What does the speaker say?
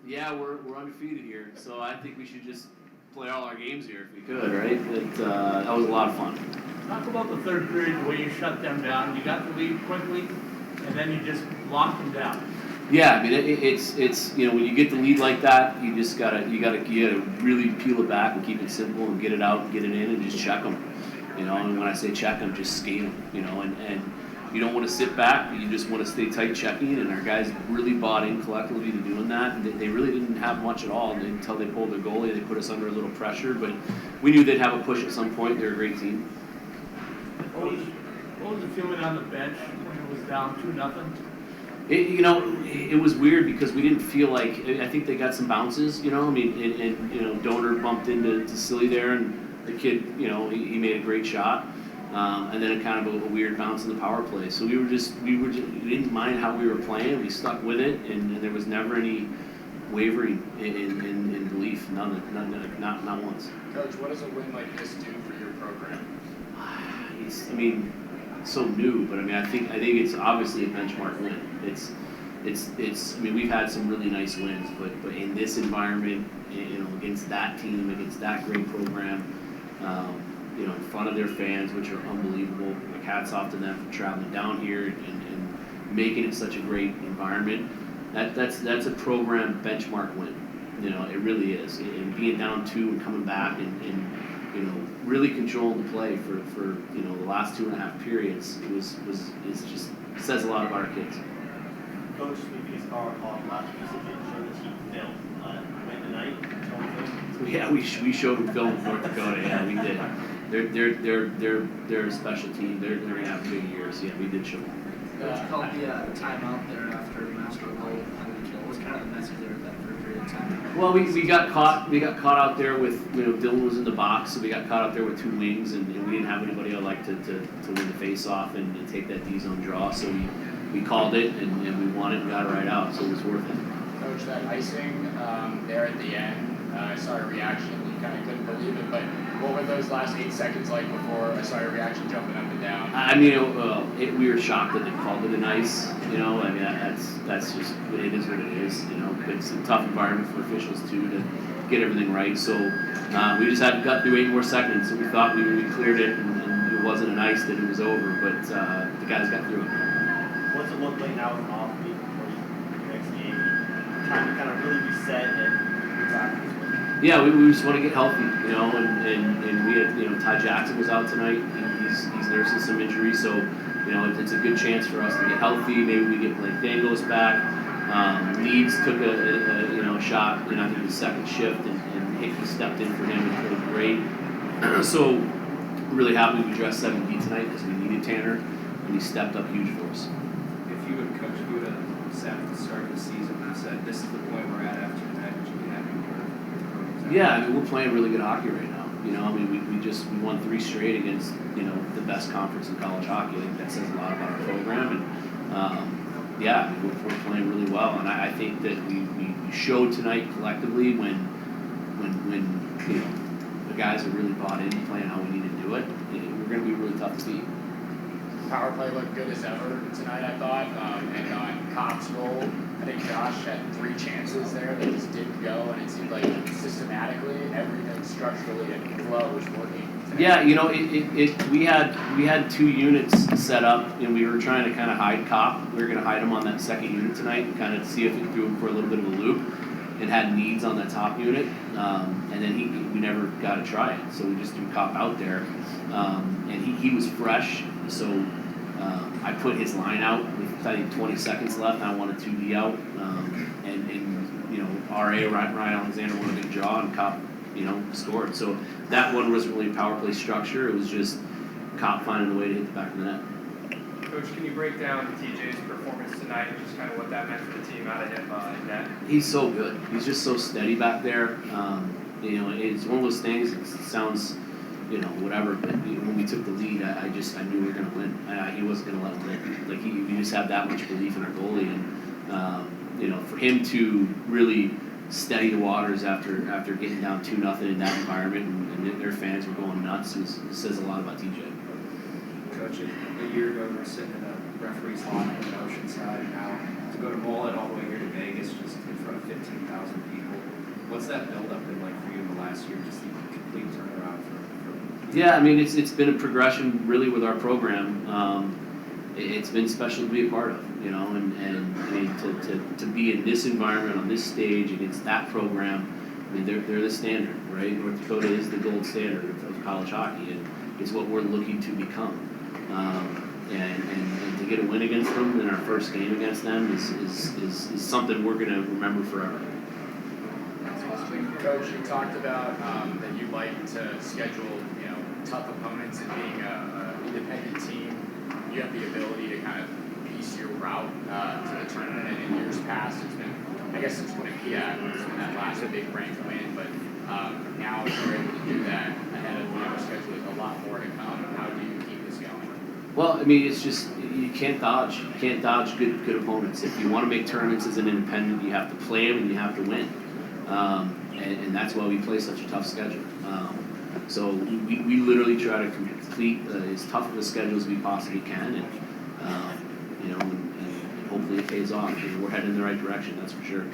Yeah, we're undefeated here, so I think we should just play all our games here if we could, right? That was a lot of fun. Talk about the third period, the way you shut them down. You got the lead quickly, and then you just locked them down. Yeah, I mean it's when you get the lead like that, you gotta really peel it back and keep it simple and get it out and get it in and just check them. And when I say check them, just skate them. And you don't want to sit back. You just want to stay tight checking. And our guys really bought in collectively to doing that. And they really didn't have much at all until they pulled their goalie. They put us under a little pressure, but we knew they'd have a push at some point. They're a great team. What was the feeling on the bench when it was down 2-0? It was weird because we didn't feel like. I think they got some bounces. And Donor bumped into Silly there, and the kid, he made a great shot. And then kind of a weird bounce in the power play. So we didn't mind how we were playing. We stuck with it, and there was never any wavering in belief. Not once. Coach, what does a win like this do for your program? So new, but I think it's obviously a benchmark win. We've had some really nice wins, but in this environment, against that team, against that great program, in front of their fans, which are unbelievable. Like, hats off to them for traveling down here and making it such a great environment. That's a program benchmark win. It really is. And being down 2 and coming back and really controlling the play for the last 2.5 periods is just says a lot about our kids. Coach, VP's call last week said didn't show the team film. Went tonight. Yeah, we showed them film in North Dakota. Yeah, we did. They're a special team. They're gonna have big years. Yeah, we did show them. Coach called the timeout there after Master goal. What was kind of the message there at that third period time? Well, we got caught. We got caught out there with Dylan was in the box, so we got caught out there with 2 wings, and we didn't have anybody I'd like to win the face off and take that D zone draw. So we called it and we won it and got it right out. So it was worth it. Coach, that icing there at the end, I saw a reaction. You kind of couldn't believe it, but what were those last 8 seconds like before I saw your reaction jumping up and down? We were shocked that they called it an ice. That's just it is what it is. It's a tough environment for officials too to get everything right. So we just got through 8 more seconds, and we thought we cleared it, and it wasn't an ice that it was over. But the guys got through it. What's it look like now with an off week before your next game? Trying to kind of really reset and get back this way. Yeah, we just want to get healthy, and we had, Ty Jackson was out tonight. He's nursing some injury, so, it's a good chance for us to get healthy. Maybe we get Blake Dangos back. Leeds took a shot, I think the second shift, and Hickey stepped in for him and played great. So, really happy we dressed 7D tonight because we needed Tanner, and he stepped up huge for us. If you would have said at the start of the season and said, this is the point we're at after tonight, would you be happy with your program? Yeah, we're playing really good hockey right now. We won 3 straight against, the best conference in college hockey. I think that says a lot about our program. And, we're playing really well. And I think that we showed tonight collectively when the guys are really bought in playing how we need to do it, we're going to be really tough to beat. Power play looked good as ever tonight, I thought. And on Copp's goal, I think Josh had 3 chances there that just didn't go, and it seemed like systematically everything structurally and flow was working. Yeah, we had 2 units set up, and we were trying to kind of hide Kopp. We were going to hide him on that second unit tonight and kind of see if it threw him for a little bit of a loop, and had needs on that top unit. And then we never got to try it, so we just threw Kopp out there, and he was fresh, so. I put his line out with, I think, 20 seconds left, and I wanted 2D out. RA, Ryan Alexander, won a big draw, and Kopp, scored. So that one wasn't really power play structure. It was just Kopp finding a way to hit the back of the net. Coach, can you break down TJ's performance tonight and just kind of what that meant for the team out of him in net? He's so good. He's just so steady back there. It's one of those things, it sounds... whatever. But when we took the lead, I knew we were going to win. He wasn't going to let him win. Like you just have that much belief in our goalie, and for him to really steady the waters after getting down 2-0 in that environment, and their fans were going nuts, it says a lot about TJ. Coach, a year ago we were sitting in a referee's hall in Oceanside, and now to go to Mullet all the way here to Vegas, just in front of 15,000 What's that build-up been like for you in the last year, just the complete turnaround for Yeah, I mean, it's been a progression really with our program. It's been special to be a part of, you know, and I mean, to be in this environment, on this stage, against that program, I mean, they're the standard, right? North Dakota is the gold standard of college hockey, and it's what we're looking to become. And to get a win against them in our first game against them is something we're gonna remember forever. Coach, you talked about that you like to schedule, you know, tough opponents, and being a independent team, you have the ability to kind of piece your route to the tournament. And in years past, it's been, I guess since Quinnipiac, it's been that last big ranked win, but now you're able to do that ahead of, you know, scheduling a lot more to come. How do you keep this going? Well, I mean, it's just you can't dodge. You can't dodge good opponents. If you want to make tournaments as an independent, you have to play them and you have to win. And that's why we play such a tough schedule. So we literally try to complete as tough of a schedule as we possibly can, and you know, and hopefully it pays off. We're heading in the right direction, that's for sure.